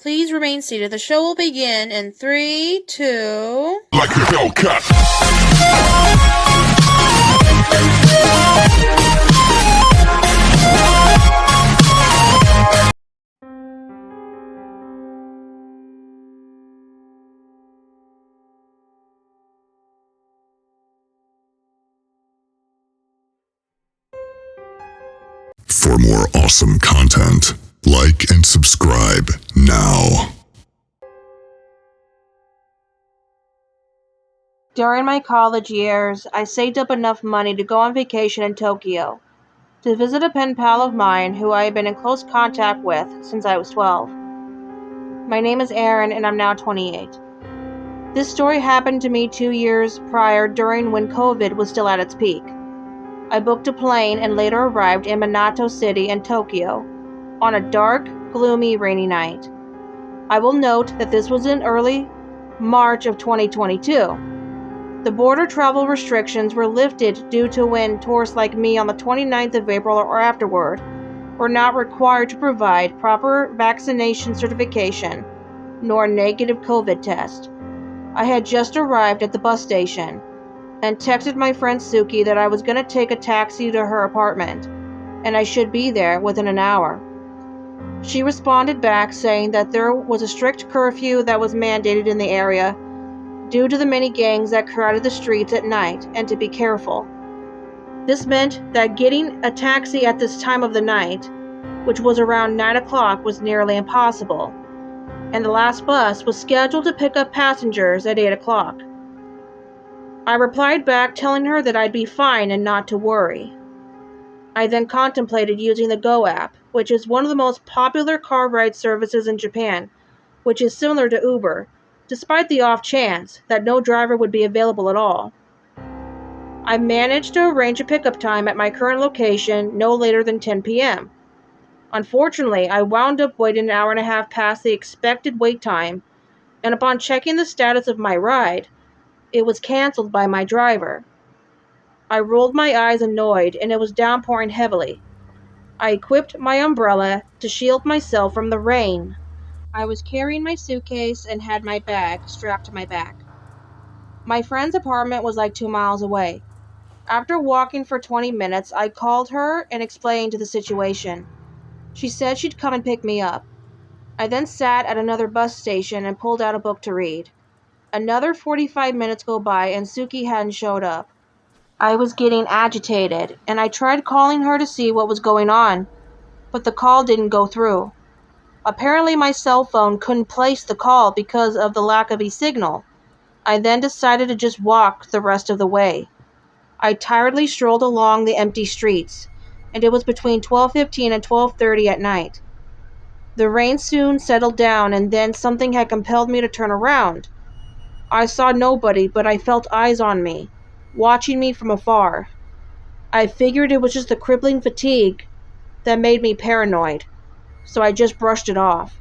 Please remain seated. The show will begin in 3, 2... Like a Hellcat. For more awesome content, like and subscribe now. During my college years, I saved up enough money to go on vacation in Tokyo to visit a pen pal of mine who I have been in close contact with since I was 12. My name is Aaron and I'm now 28. This story happened to me 2 years prior during when COVID was still at its peak. I booked a plane and later arrived in Minato City in Tokyo on a dark, gloomy, rainy night. I will note that this was in early March of 2022. The border travel restrictions were lifted due to when tourists like me on the 29th of April or afterward were not required to provide proper vaccination certification nor negative COVID test. I had just arrived at the bus station and texted my friend Suki that I was going to take a taxi to her apartment and I should be there within an hour. She responded back saying that there was a strict curfew that was mandated in the area due to the many gangs that crowded the streets at night and to be careful. This meant that getting a taxi at this time of the night, which was around 9 o'clock, was nearly impossible, and the last bus was scheduled to pick up passengers at 8 o'clock. I replied back telling her that I'd be fine and not to worry. I then contemplated using the Go app, which is one of the most popular car ride services in Japan, which is similar to Uber, despite the off chance that no driver would be available at all. I managed to arrange a pickup time at my current location no later than 10 p.m. Unfortunately, I wound up waiting an hour and a half past the expected wait time, and upon checking the status of my ride, it was canceled by my driver. I rolled my eyes annoyed, and it was downpouring heavily. I equipped my umbrella to shield myself from the rain. I was carrying my suitcase and had my bag strapped to my back. My friend's apartment was like 2 miles away. After walking for 20 minutes, I called her and explained the situation. She said she'd come and pick me up. I then sat at another bus station and pulled out a book to read. Another 45 minutes go by and Suki hadn't showed up. I was getting agitated, and I tried calling her to see what was going on, but the call didn't go through. Apparently my cell phone couldn't place the call because of the lack of a signal. I then decided to just walk the rest of the way. I tiredly strolled along the empty streets, and it was between 12:15 and 12:30 at night. The rain soon settled down, and then something had compelled me to turn around. I saw nobody, but I felt eyes on me, watching me from afar. I figured it was just the crippling fatigue that made me paranoid, so I just brushed it off.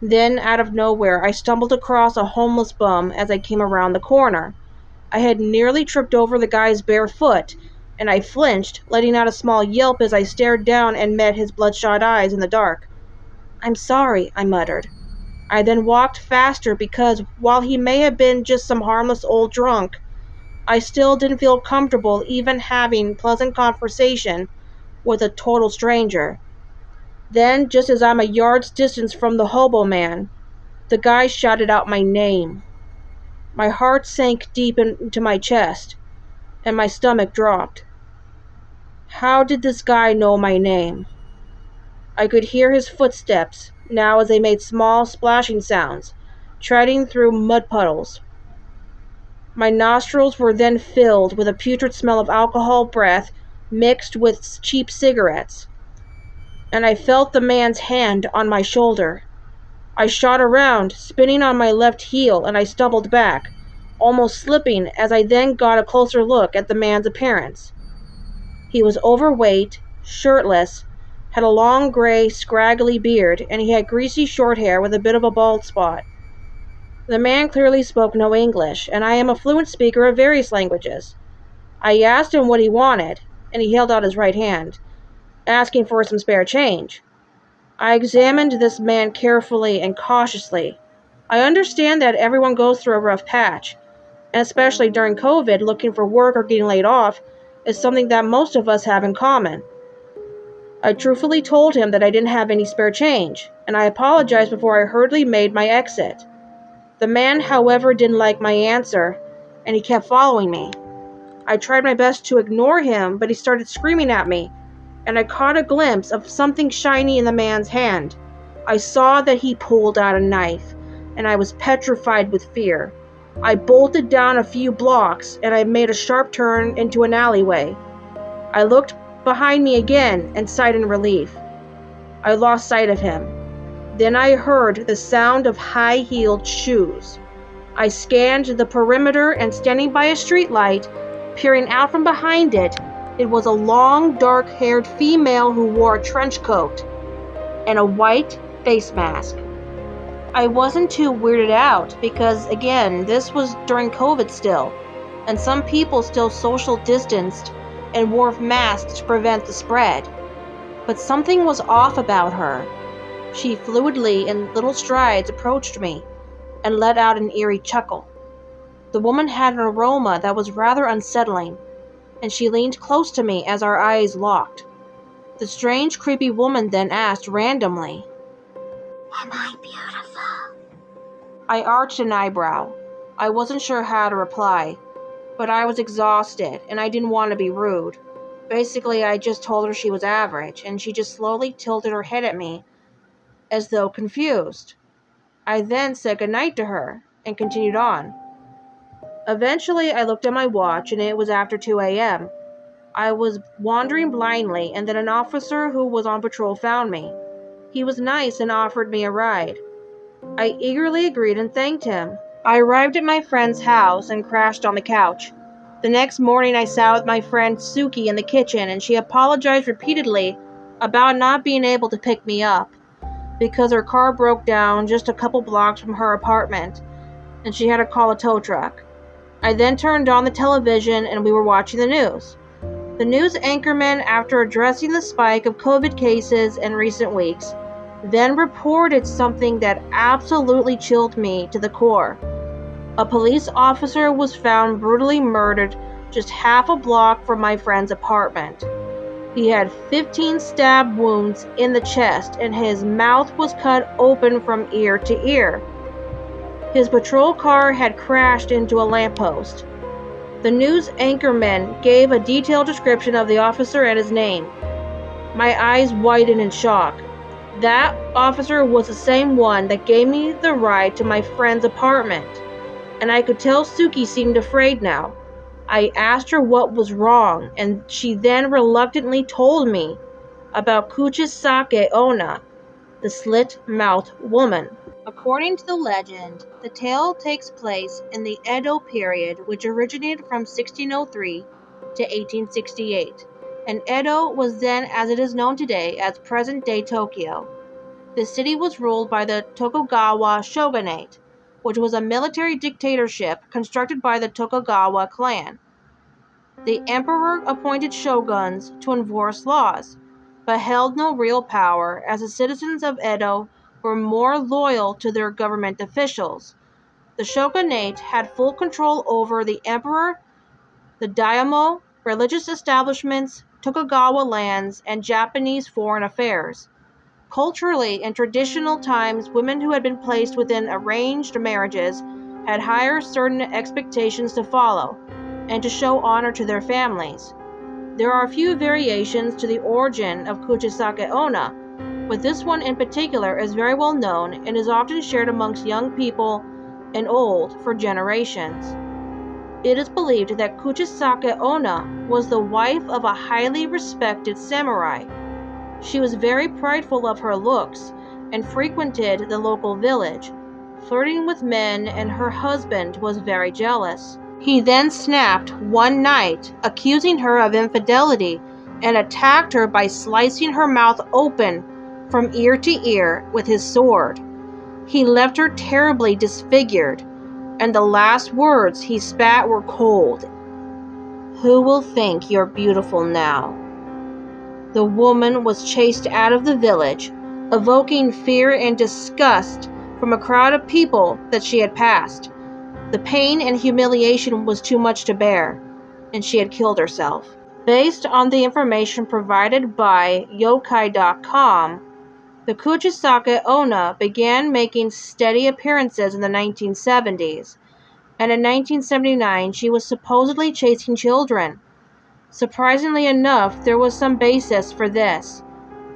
Then, out of nowhere, I stumbled across a homeless bum as I came around the corner. I had nearly tripped over the guy's bare foot, and I flinched, letting out a small yelp as I stared down and met his bloodshot eyes in the dark. "I'm sorry," I muttered. I then walked faster because, while he may have been just some harmless old drunk, I still didn't feel comfortable even having pleasant conversation with a total stranger. Then, just as I'm a yard's distance from the hobo man, the guy shouted out my name. My heart sank deep into my chest, and my stomach dropped. How did this guy know my name? I could hear his footsteps now as they made small splashing sounds, treading through mud puddles. My nostrils were then filled with a putrid smell of alcohol breath mixed with cheap cigarettes, and I felt the man's hand on my shoulder. I shot around, spinning on my left heel, and I stumbled back, almost slipping as I then got a closer look at the man's appearance. He was overweight, shirtless, had a long gray, scraggly beard, and he had greasy short hair with a bit of a bald spot. The man clearly spoke no English, and I am a fluent speaker of various languages. I asked him what he wanted, and he held out his right hand, asking for some spare change. I examined this man carefully and cautiously. I understand that everyone goes through a rough patch, and especially during COVID, looking for work or getting laid off is something that most of us have in common. I truthfully told him that I didn't have any spare change, and I apologized before I hurriedly made my exit. The man, however, didn't like my answer, and he kept following me. I tried my best to ignore him, but he started screaming at me, and I caught a glimpse of something shiny in the man's hand. I saw that he pulled out a knife, and I was petrified with fear. I bolted down a few blocks, and I made a sharp turn into an alleyway. I looked behind me again and sighed in relief. I lost sight of him. Then I heard the sound of high-heeled shoes. I scanned the perimeter, and standing by a streetlight, peering out from behind it, it was a long, dark-haired female who wore a trench coat and a white face mask. I wasn't too weirded out because, again, this was during COVID still, and some people still social distanced and wore masks to prevent the spread. But something was off about her. She fluidly, in little strides, approached me and let out an eerie chuckle. The woman had an aroma that was rather unsettling, and she leaned close to me as our eyes locked. The strange, creepy woman then asked randomly, "Am I beautiful?" I arched an eyebrow. I wasn't sure how to reply, but I was exhausted, and I didn't want to be rude. Basically, I just told her she was average, and she just slowly tilted her head at me, as though confused. I then said goodnight to her, and continued on. Eventually, I looked at my watch, and it was after 2 a.m. I was wandering blindly, and then an officer who was on patrol found me. He was nice and offered me a ride. I eagerly agreed and thanked him. I arrived at my friend's house and crashed on the couch. The next morning, I sat with my friend Suki in the kitchen, and she apologized repeatedly about not being able to pick me up because her car broke down just a couple blocks from her apartment, and she had to call a tow truck. I then turned on the television, and we were watching the news. The news anchorman, after addressing the spike of COVID cases in recent weeks, then reported something that absolutely chilled me to the core. A police officer was found brutally murdered just half a block from my friend's apartment. He had 15 stab wounds in the chest, and his mouth was cut open from ear to ear. His patrol car had crashed into a lamppost. The news anchorman gave a detailed description of the officer and his name. My eyes widened in shock. That officer was the same one that gave me the ride to my friend's apartment, and I could tell Suki seemed afraid now. I asked her what was wrong, and she then reluctantly told me about Kuchisake Onna, the slit-mouthed woman. According to the legend, the tale takes place in the Edo period, which originated from 1603 to 1868, and Edo was then, as it is known today, as present-day Tokyo. The city was ruled by the Tokugawa shogunate, which was a military dictatorship constructed by the Tokugawa clan. The emperor appointed shoguns to enforce laws, but held no real power, as the citizens of Edo were more loyal to their government officials. The shogunate had full control over the emperor, the daimyo, religious establishments, Tokugawa lands, and Japanese foreign affairs. Culturally, in traditional times, women who had been placed within arranged marriages had higher certain expectations to follow, and to show honor to their families. There are a few variations to the origin of Kuchisake Onna, but this one in particular is very well known and is often shared amongst young people and old for generations. It is believed that Kuchisake Onna was the wife of a highly respected samurai. She was very prideful of her looks and frequented the local village, flirting with men, and her husband was very jealous. He then snapped one night, accusing her of infidelity, and attacked her by slicing her mouth open from ear to ear with his sword. He left her terribly disfigured, and the last words he spat were cold. "Who will think you're beautiful now?" The woman was chased out of the village, evoking fear and disgust from a crowd of people that she had passed. The pain and humiliation was too much to bear, and she had killed herself. Based on the information provided by Yokai.com, the Kuchisake Onna began making steady appearances in the 1970s, and in 1979 she was supposedly chasing children. Surprisingly enough, there was some basis for this.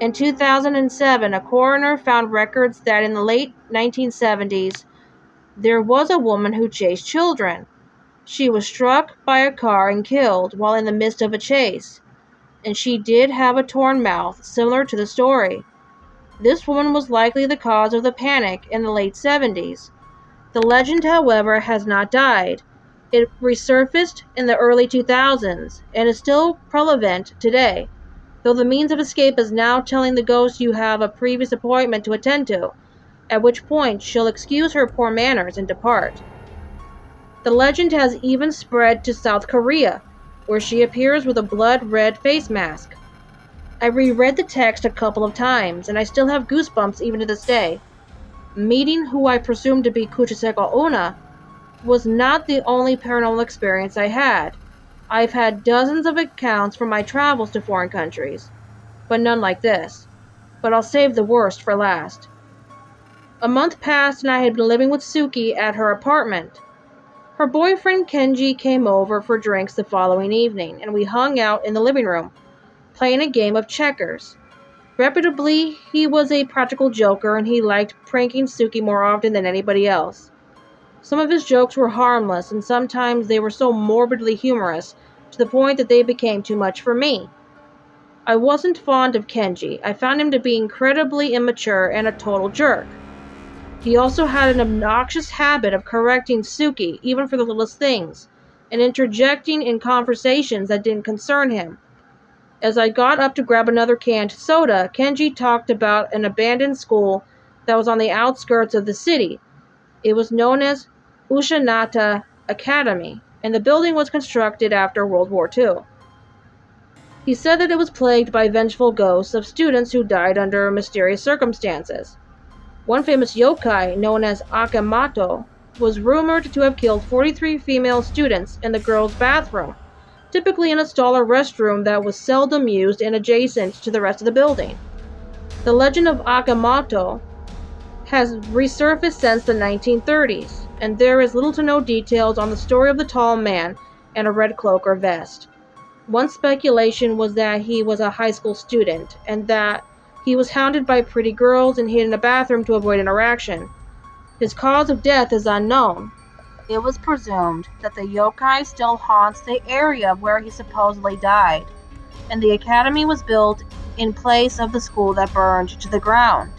In 2007, a coroner found records that in the late 1970s, there was a woman who chased children. She was struck by a car and killed while in the midst of a chase, and she did have a torn mouth, similar to the story. This woman was likely the cause of the panic in the late 70s. The legend, however, has not died. It resurfaced in the early 2000s and is still prevalent today, though the means of escape is now telling the ghost you have a previous appointment to attend to, at which point she'll excuse her poor manners and depart. The legend has even spread to South Korea, where she appears with a blood-red face mask. I reread the text a couple of times, and I still have goosebumps even to this day. Meeting who I presume to be Kuchisake Onna was not the only paranormal experience I had. I've had dozens of accounts from my travels to foreign countries, but none like this. But I'll save the worst for last. A month passed and I had been living with Suki at her apartment. Her boyfriend Kenji came over for drinks the following evening, and we hung out in the living room, playing a game of checkers. Reputably, he was a practical joker and he liked pranking Suki more often than anybody else. Some of his jokes were harmless, and sometimes they were so morbidly humorous to the point that they became too much for me. I wasn't fond of Kenji. I found him to be incredibly immature and a total jerk. He also had an obnoxious habit of correcting Suki, even for the littlest things, and interjecting in conversations that didn't concern him. As I got up to grab another canned soda, Kenji talked about an abandoned school that was on the outskirts of the city. It was known as Ushanata Academy, and the building was constructed after World War II. He said that it was plagued by vengeful ghosts of students who died under mysterious circumstances. One famous yokai, known as Akamato, was rumored to have killed 43 female students in the girls' bathroom, typically in a stall or restroom that was seldom used and adjacent to the rest of the building. The legend of Akamato has resurfaced since the 1930s, and there is little to no details on the story of the tall man in a red cloak or vest. One speculation was that he was a high school student, and that he was hounded by pretty girls and hid in a bathroom to avoid interaction. His cause of death is unknown. It was presumed that the yokai still haunts the area where he supposedly died, and the academy was built in place of the school that burned to the ground.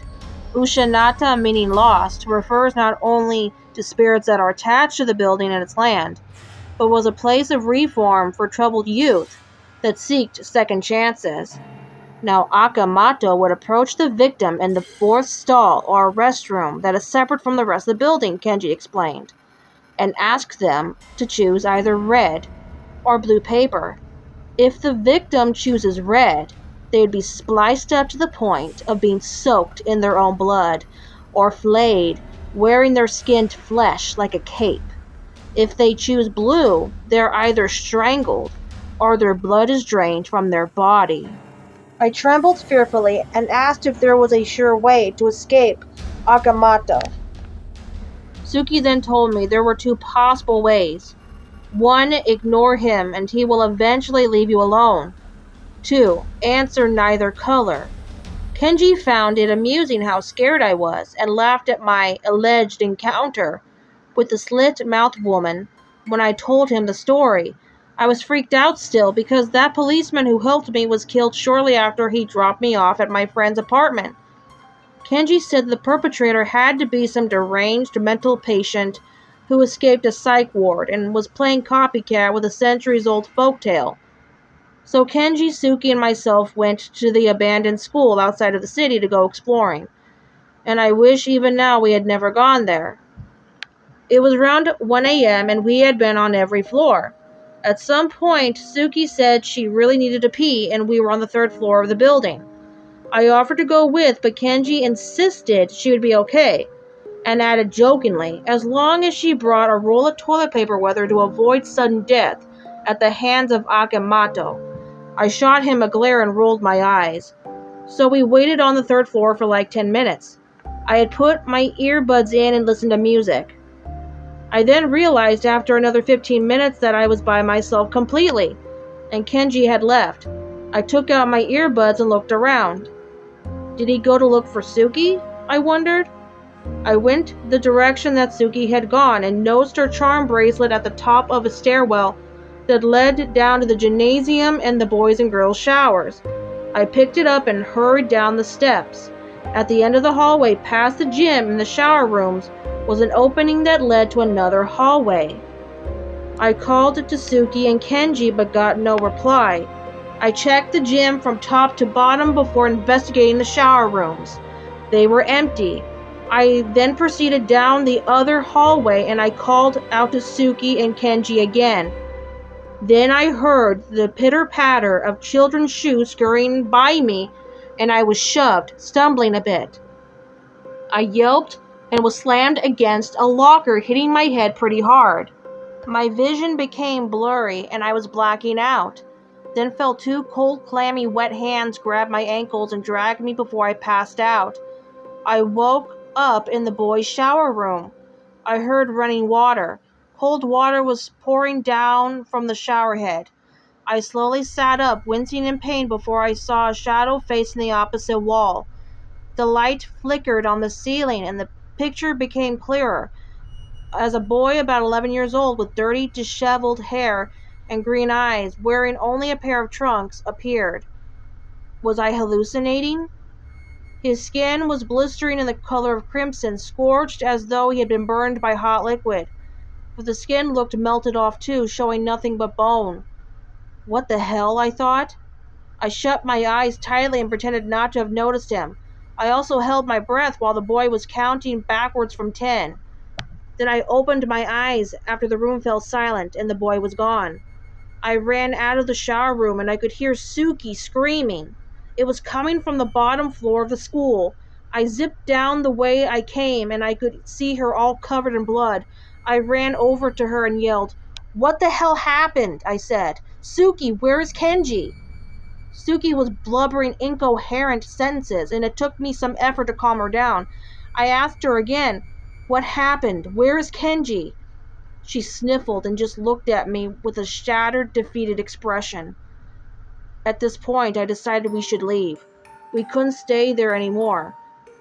Ushanata, meaning lost, refers not only to spirits that are attached to the building and its land, but was a place of reform for troubled youth that seeked second chances. Now Akamato would approach the victim in the fourth stall or restroom that is separate from the rest of the building, Kenji explained, and ask them to choose either red or blue paper. If the victim chooses red, they would be spliced up to the point of being soaked in their own blood, or flayed, wearing their skinned flesh like a cape. If they choose blue, they're either strangled or their blood is drained from their body. I trembled fearfully and asked if there was a sure way to escape Akamato. Suki then told me there were two possible ways. 1. Ignore him and he will eventually leave you alone. 2. Answer neither color. Kenji found it amusing how scared I was and laughed at my alleged encounter with the slit-mouthed woman when I told him the story. I was freaked out still because that policeman who helped me was killed shortly after he dropped me off at my friend's apartment. Kenji said the perpetrator had to be some deranged mental patient who escaped a psych ward and was playing copycat with a centuries-old folktale. So Kenji, Suki, and myself went to the abandoned school outside of the city to go exploring. And I wish even now we had never gone there. It was around 1 a.m. and we had been on every floor. At some point, Suki said she really needed to pee and we were on the third floor of the building. I offered to go with, but Kenji insisted she would be okay, and added jokingly, as long as she brought a roll of toilet paper with her to avoid sudden death at the hands of Akemato. I shot him a glare and rolled my eyes. So we waited on the third floor for like 10 minutes. I had put my earbuds in and listened to music. I then realized after another 15 minutes that I was by myself completely, and Kenji had left. I took out my earbuds and looked around. Did he go to look for Suki? I wondered. I went the direction that Suki had gone and noticed her charm bracelet at the top of a stairwell that led down to the gymnasium and the boys and girls showers. I picked it up and hurried down the steps. At the end of the hallway, past the gym and the shower rooms, was an opening that led to another hallway. I called to Suki and Kenji but got no reply. I checked the gym from top to bottom before investigating the shower rooms. They were empty. I then proceeded down the other hallway and I called out to Suki and Kenji again. Then I heard the pitter-patter of children's shoes scurrying by me and I was shoved, stumbling a bit. I yelped and was slammed against a locker, hitting my head pretty hard. My vision became blurry and I was blacking out. Then felt two cold, clammy, wet hands grab my ankles and drag me before I passed out. I woke up in the boys' shower room. I heard running water. Cold water was pouring down from the shower head. I slowly sat up, wincing in pain before I saw a shadow facing the opposite wall. The light flickered on the ceiling and the picture became clearer as a boy about 11 years old with dirty, disheveled hair and green eyes, wearing only a pair of trunks, appeared. Was I hallucinating? His skin was blistering in the color of crimson, scorched as though he had been burned by hot liquid. But the skin looked melted off too, showing nothing but bone. What the hell, I thought. I shut my eyes tightly and pretended not to have noticed him. I also held my breath while the boy was counting backwards from 10. Then I opened my eyes after the room fell silent and the boy was gone. I ran out of the shower room and I could hear Suki screaming. It was coming from the bottom floor of the school. I zipped down the way I came and I could see her all covered in blood. I ran over to her and yelled, "What the hell happened?" I said. "Suki, where is Kenji?" Suki was blubbering incoherent sentences and it took me some effort to calm her down. I asked her again, "What happened? Where is Kenji?" She sniffled and just looked at me with a shattered, defeated expression. At this point, I decided we should leave. We couldn't stay there anymore.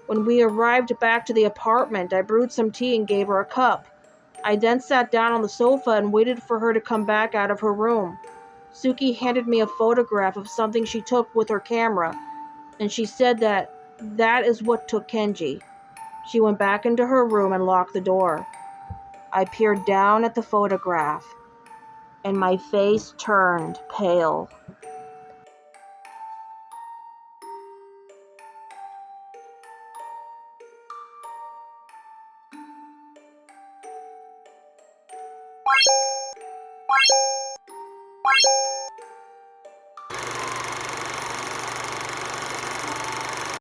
When we arrived back to the apartment, I brewed some tea and gave her a cup. I then sat down on the sofa and waited for her to come back out of her room. Suki handed me a photograph of something she took with her camera, and she said that is what took Kenji. She went back into her room and locked the door. I peered down at the photograph, and my face turned pale.